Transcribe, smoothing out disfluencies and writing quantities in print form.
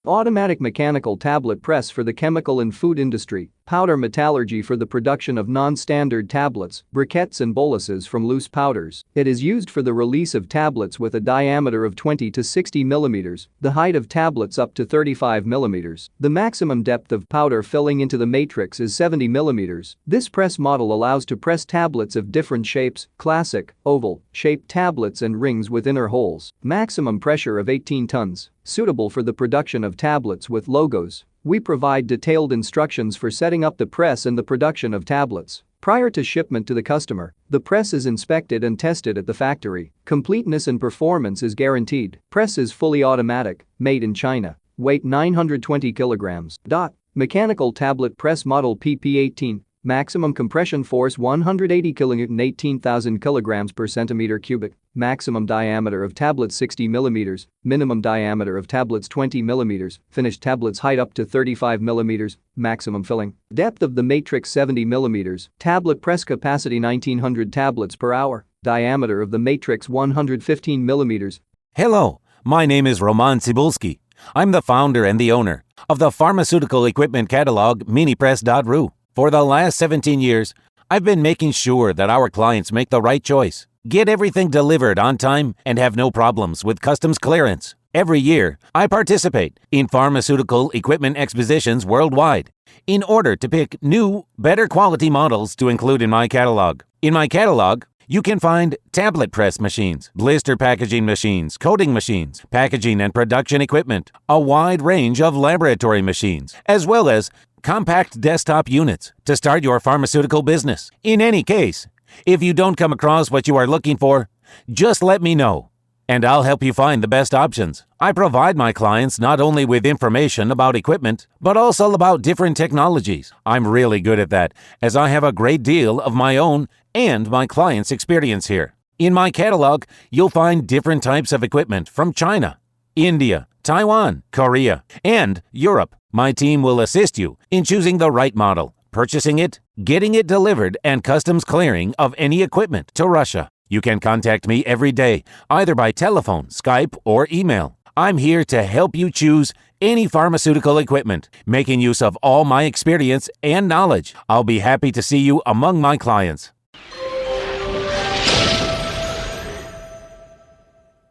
Automatic mechanical tablet press for the chemical and food industry. Powder metallurgy for the production of non-standard tablets, briquettes and boluses from loose powders. It is used for the release of tablets with a diameter of 20 to 60 mm, the height of tablets up to 35 mm. The maximum depth of powder filling into the matrix is 70 mm. This press model allows to press tablets of different shapes, classic, oval, shaped tablets and rings with inner holes. Maximum pressure of 18 tons. Suitable for the production of tablets with logos. We provide detailed instructions for setting up the press and the production of tablets. Prior to shipment to the customer, the press is inspected and tested at the factory. Completeness and performance is guaranteed. Press is fully automatic, made in China. Weight 920 kilograms. Mechanical tablet press model PP-18. Maximum compression force 180 kN 18,000 kilograms per centimeter cubic. Maximum diameter of tablets 60 mm. Minimum diameter of tablets 20 mm. Finished tablets height up to 35 mm. Maximum filling. Depth of the matrix 70 mm. Tablet press capacity 1900 tablets per hour. Diameter of the matrix 115 mm. Hello, my name is RomanTsibulsky. I'm the founder and the owner of the pharmaceutical equipment catalog Minipress.ru. For the last 17 years, I've been making sure that our clients make the right choice, get everything delivered on time, and have no problems with customs clearance. Every year, I participate in pharmaceutical equipment expositions worldwide in order to pick new, better quality models to include in my catalog. In my catalog, you can find tablet press machines, blister packaging machines, coating machines, packaging and production equipment, a wide range of laboratory machines, as well as compact desktop units to start your pharmaceutical business. In any case, if you don't come across what you are looking for, just let me know, and I'll help you find the best options. I provide my clients not only with information about equipment, but also about different technologies. I'm really good at that, as I have a great deal of my own and my clients' experience here. In my catalog, you'll find different types of equipment from China, India, Taiwan, Korea, and Europe. My team will assist you in choosing the right model, purchasing it, getting it delivered, and customs clearing of any equipment to Russia. You can contact me every day, either by telephone, Skype, or email. I'm here to help you choose any pharmaceutical equipment, making use of all my experience and knowledge. I'll be happy to see you among my clients.